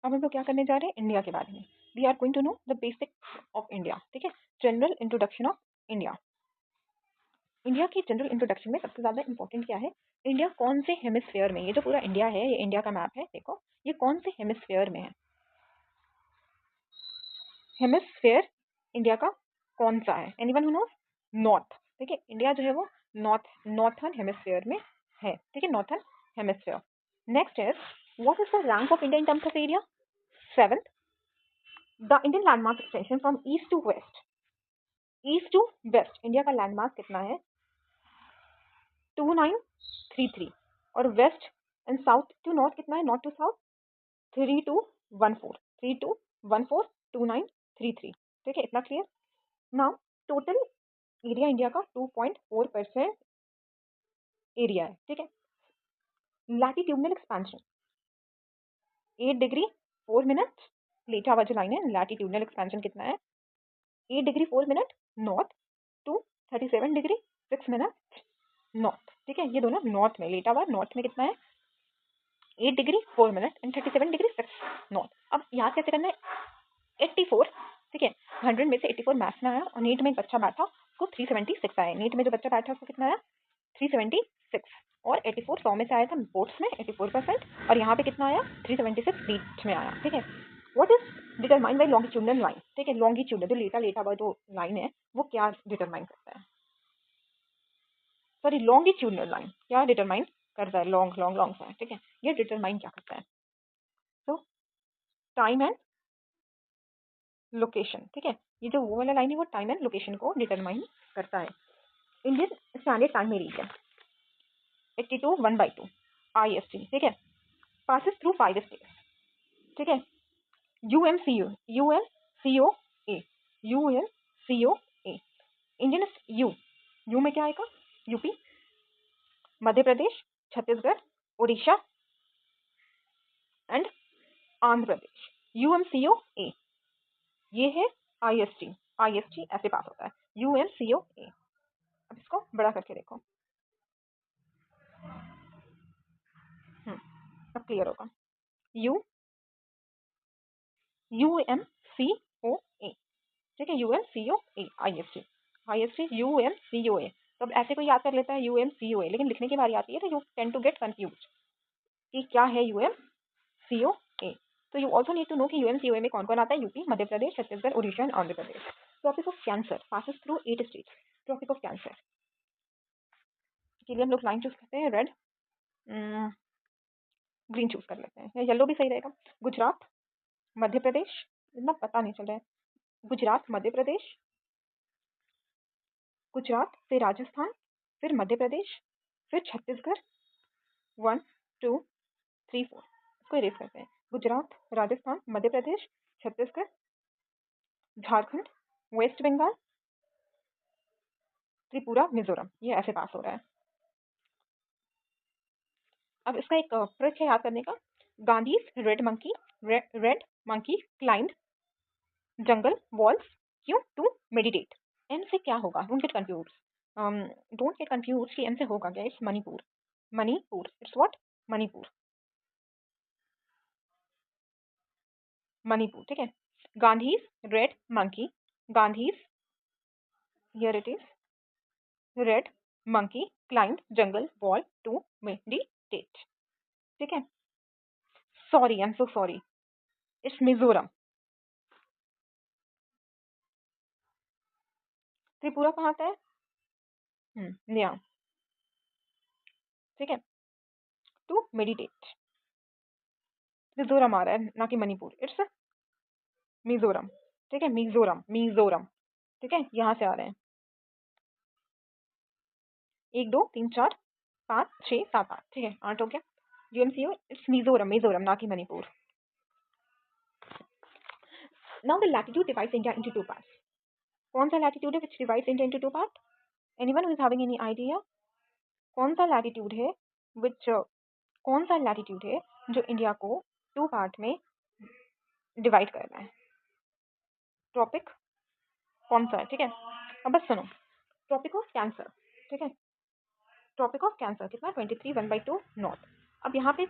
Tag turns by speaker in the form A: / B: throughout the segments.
A: अब हम लोग क्या करने जा रहे हैं, इंडिया के बारे में। We are going to know the basic of India, ठीक है, general introduction of India. India की जनरल इंट्रोडक्शन में सबसे ज़्यादा इंपॉर्टेंट क्या है, इंडिया कौन से हेमिस्फेयर में, ये जो पूरा इंडिया है, ये इंडिया का मैप है, देखो ये कौन से हेमिस्फेयर में है। हेमिस्फेयर इंडिया का कौन सा है, एनीवन हु नोस? नॉर्थ, ठीक है, इंडिया जो है वो नॉर्थर्न हेमिस्फेयर में है, ठीक है, northern hemisphere. Next is what is the rank of India in terms of area? 7th। The Indian landmark extension from east to west, east to west India का लैंडमार्क कितना है? 2933। और west and south to north कितना है, north to south? 3214, 3214, 2933, ठीक है, इतना clear. Now total area India का 2.4% एरिया है, ठीक है। लैटिट्यूडनल एक्सपेंशन 8 डिग्री 4 मिनट, लेटा हुआ जो लाइन है, लैटिट्यूडनल एक्सपेंशन कितना है? 8 degree 4 minute north to 37 degree 6 minute north, ठीक है, ये दोनों नॉर्थ में, लेटा हुआ नॉर्थ में कितना है? 8 degree 4 minute and 37 degree 6 north. अब याद कैसे करना है? 84, ठीक है, 100 में से 84 मैथ्स में आया और नीट में एक बच्चा बैठा, उसको 376 आया। नीट में जो बच्चा बैठा उसको कितना आया? 376। और 84 100 में से आया था बोर्ड्स में 84%, और यहाँ पे कितना आया? 376 बीच में आया, ठीक है। What is determine by longitudinal line, ठीक है, लॉन्गिट्यूडनल जो लेटा हुआ जो लाइन है वो क्या डिटरमाइन करता है? सॉरी, लॉन्गिट्यूडनल लाइन क्या डिटरमाइन करता है? लॉन्ग लॉन्ग लॉन्ग सा है, ठीक है, ये डिटरमाइन क्या करता है? तो टाइम एंड लोकेशन, ठीक है, ये जो वो वाला लाइन है वो टाइम एंड लोकेशन को डिटरमाइन करता है। Indian standard time meridian 82 1/2 IST, ठीक है, पासिस थ्रू 5 स्टेट्स, ठीक है। UMCO, ULCOA, ULCOA, Indian you में क्या आएगा? UP, Madhya Pradesh, Chhattisgarh, Orissa and Andhra Pradesh. UMCOA, ये है IST, IST ऐसे पास होता है, UMCOA। अब इसको बड़ा करके देखो, अब क्लियर होगा। UMCOA, ठीक है, UMCOA IST, IST UMCOA। तो अब ऐसे कोई याद कर लेता है UMCOA, लेकिन लिखने की बारी आती है तो you tend to get confuse कि क्या है UMCOA। तो you also need to know कि UMCOA में कौन कौन आता है, UP, Madhya Pradesh, Chhattisgarh, Orissa and Andhra Pradesh. Tropic of cancer passes through 8 states, tropic of cancer के लिए हम लोग लाइन चूज करते हैं, रेड ग्रीन चूज कर लेते हैं, या येलो भी सही रहेगा। गुजरात, मध्य प्रदेश, इतना पता नहीं चल रहा है, गुजरात, मध्य प्रदेश, गुजरात फिर राजस्थान फिर मध्य प्रदेश फिर छत्तीसगढ़, 1 2 3 4, इसको इरेज करते हैं। गुजरात, राजस्थान, मध्य प्रदेश, छत्तीसगढ़, झारखंड, वेस्ट बंगाल, त्रिपुरा, मिजोरम, ये ऐसे पास हो रहा है। अब इसका एक ट्रिक है याद करने का, Gandhi's red monkey climbed jungle walls क्यों? To meditate. एम से क्या होगा? डोंट गेट कंफ्यूज कि एम से होगा क्या? It's Manipur, Manipur, it's what? Manipur, Manipur, ठीक है। Gandhi's red monkey, Gandhi's, here it is, red monkey climbed jungle wall to meditate, ठीक है। Sorry, I am so sorry, it's Mizoram. Tripura कहाँ आता है? या, ठीक है, टू मेडिटेट, मिजोरम आ रहा है ना कि मणिपुर, इट्स मिजोरम, ठीक है, मिजोरम, मिजोरम, ठीक है, यहाँ से आ रहे हैं। 1 2 3 4 5 6 7 8, ठीक है, 8 हो गया। UMCO, इट्स मिजोरम, मिजोरम ना कि Manipur. Now the latitude divides India into 2 parts. कौन सा लैटिट्यूड है विच divides India into 2 part? Anyone who is having any idea? कौन सा लैटिट्यूड है विच, कौन सा लैटिट्यूड है जो इंडिया को 2 पार्ट में डिवाइड कर रहा है? ट्रॉपिक कौन सा है, ठीक है। अब बस सुनो, ट्रॉपिक ऑफ कैंसर, ठीक है, ट्रॉपिक ऑफ कैंसर कितना? 23 1/2 नॉर्थ। अब यहाँ पे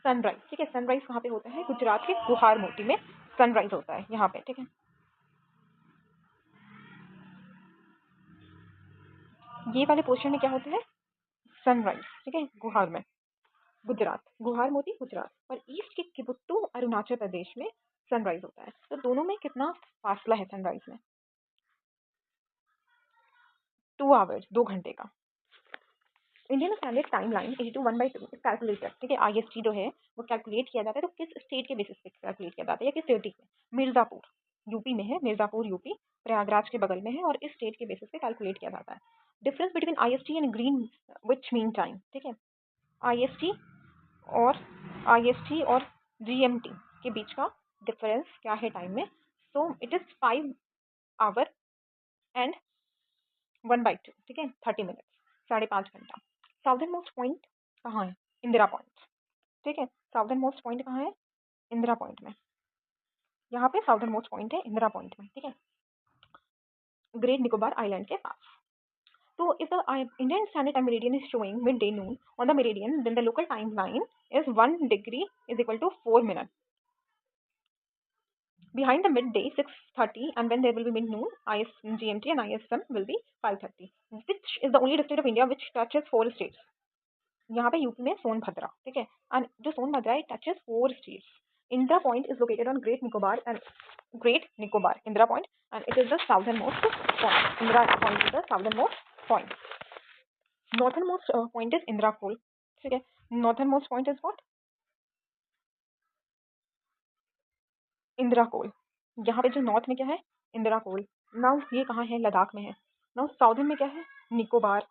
A: सनराइज, ठीक है। सनराइज कहाँ पे होता है? गुजरात के गुहार मोती में सनराइज होता है यहाँ पे, ठीक है। ये वाले पोर्शन में क्या होता है? सनराइज, ठीक है, गुहार में, गुजरात, गुहार मोती गुजरात। और ईस्ट के किबुत्तु अरुणाचल प्रदेश में सनराइज होता है। तो दोनों में कितना फासला है सनराइज में? 2 आवर्स, 2 घंटे का। इंडियन स्टैंडर्ड टाइम लाइन 82/2 इस कैलकुलेटर, ठीक है। IST जो है वो कैलकुलेट किया जाता है, तो किस स्टेट के बेसिस पे कैलकुलेट किया जाता है या किस सिटी में? मिर्जापुर यूपी में है, मिर्जापुर यूपी प्रयागराज के बगल में है, और इस स्टेट के बेसिस पे कैलकुलेट किया जाता है। Difference between IST and green which mean time, ठीक है। IST और IST और GMT के बीच का डिफरेंस क्या है टाइम में? So it is 5 our and 1/2, ठीक है, 30 मिनट, 5.5 घंटा। साउदर्न मोस्ट पॉइंट कहाँ है? इंदिरा पॉइंट, ठीक है। साउदर्न मोस्ट पॉइंट कहाँ है? इंदिरा पॉइंट में। यहाँ पे साउदर्न मोस्ट पॉइंट है इंदिरा पॉइंट में, ठीक है, ग्रेट निकोबार आइलैंड के पास। So if the Indian Standard Time meridian is showing midday noon on the meridian, then the local timeline is 1 degree is equal to 4 minutes. Behind the midday 6:30, and when there will be mid noon, GMT and ISM will be 5:30. Which is the only district of India which touches 4 states? यहाँ पे UP में सोनभद्रा, ठीक है। And जो सोनभद्रा है touches 4 states. Indira Point is located on Great Nicobar Indira Point, and it is the southernmost point. Indira Point is the southernmost point. Northernmost point is Indira Col, ठीक है। Northernmost point is what? Indira कोल। यहाँ पे जो north में क्या है? इंदिरा कोल। Now ये कहाँ है? लद्दाख में है। नाउ साउदर्न में क्या है? निकोबार।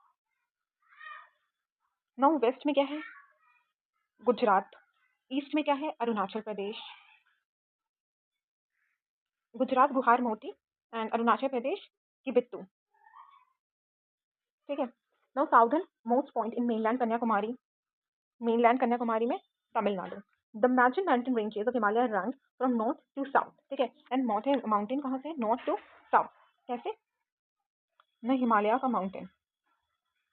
A: नाउ वेस्ट में क्या है? गुजरात। ईस्ट में क्या है? अरुणाचल प्रदेश। गुजरात गुहार मोती एंड अरुणाचल प्रदेश किबित्तू, ठीक है। Now southern most point in mainland Kanyakumari, में Tamil Nadu. The magic mountain ranges of Himalaya run from north to south, ठीक है। एंड माउंटेन कहाँ से? North to south. कैसे? न हिमालय का mountain,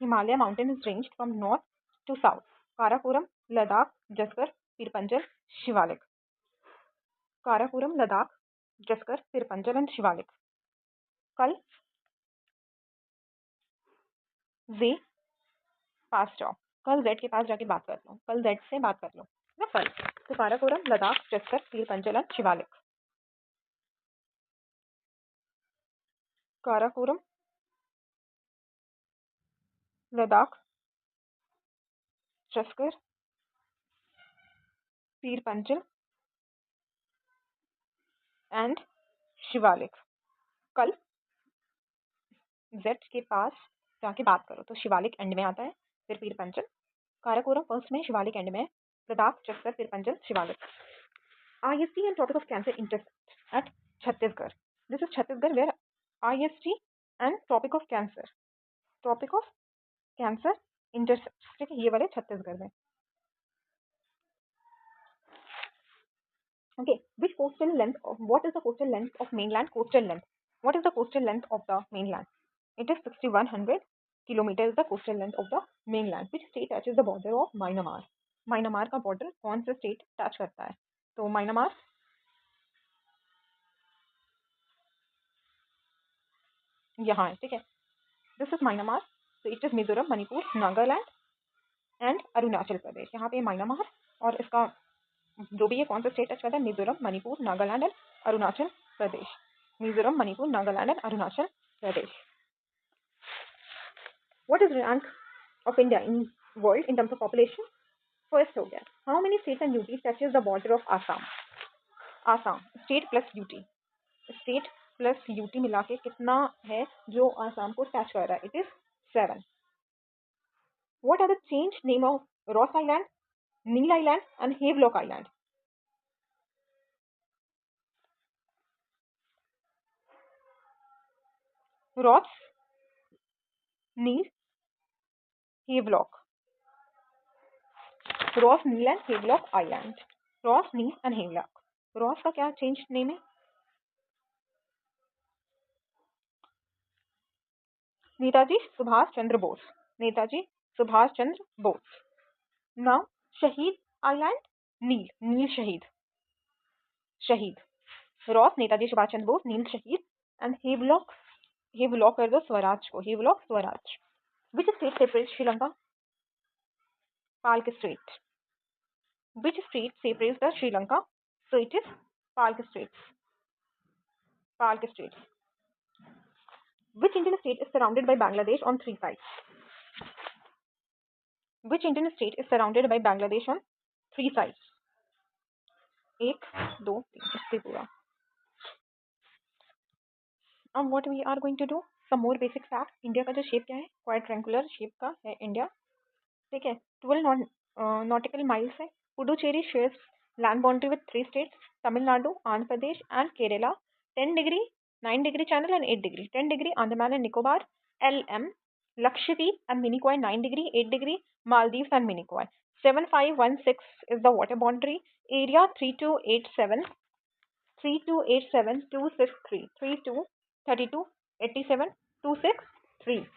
A: Himalaya mountain is range from north to south. Karakoram, Ladakh, Zanskar, Pir Panjal, Shivalik. Karakoram, Ladakh, Zanskar, Pir Panjal and Shivalik. कल जे पास जाओ, कल जेड के पास जाके बात कर लो, कल जेड से बात कर लो ना कल। तो काराकोरम, लद्दाख, जसकर, पीरपंजल एंड शिवालिक। काराकोरम, लद्दाख, जसकर, पीरपंजल एंड शिवालिक। कल जेड के पास जाके बात करो। तो शिवालिक एंड में आता है, फिर पीरपंजल। काराकोरम फर्स्ट में, शिवालिक एंड में, Ladakh, Zanskar, Pir Panjal, Shivalik. IST and Tropic of Cancer intersect at Chhattisgarh. This is Chhattisgarh where IST and Tropic of Cancer intersect, ठीक है, ये वाले छत्तीसगढ़ में। Okay, which coastal length of what is the coastal length of mainland? Coastal length. What is the coastal length of the mainland? It is 6100 kilometers is the coastal length of the mainland. Which state touches the border of Myanmar? Myanmar का border कौन सा state touch करता है? तो Myanmar यहाँ है, ठीक है। दिस इज म्यांमार, तो it is Mizoram, Manipur, Nagaland and Arunachal Pradesh. यहाँ पे म्यांमार, और इसका जो भी ये कौन सा स्टेट टच करता है? Mizoram, Manipur, Nagaland and Arunachal Pradesh. Mizoram, Manipur, Nagaland and Arunachal Pradesh. What is rank of India in world in terms of population? First हो गया, how many states and UT touches the border of Assam? Assam, state plus UT, state plus UT मिला के कितना है जो आसाम को touch कर रहा है? It is 7. What are the changed name of Ross Island, Neil Island and Havelock Island? Ross, Neil, Havelock. Ross, Neil and Havelock Island. Ross, Neil and Havelock. Ross का क्या changed name है? Netaji Subhash Chandra Bose, Netaji Subhash Chandra Bose. Now, Shahid Island नील, नील शहीद. Ross Netaji Subhash Chandra Bose, नील शहीद. And Havelock कर दो स्वराज को, Havelock Swaraj. Which state separates Sri Lanka? Palk Strait. Which strait separates the Sri Lanka? So it is Palk Straits. Palk Straits. Which Indian state is surrounded by Bangladesh on three sides? Which Indian state is surrounded by Bangladesh on three sides? एक, दो, तीन. इससे पूरा. Now what we are going to do? Some more basic facts. India का जो shape क्या है? Quadrangular shape का है India. ठीक है. 12 nautical miles है. Puducherry shares land boundary with three states: Tamil Nadu, Andhra Pradesh, and Kerala. 10 degree, 9 degree channel and 8 degree. 10 degree Andaman and Nicobar, LM. Lakshadweep and Minicoy 9 degree, 8 degree. Maldives and Minicoy. 7516 is the water boundary. Area 3287. 3287 263 32 32 87 263.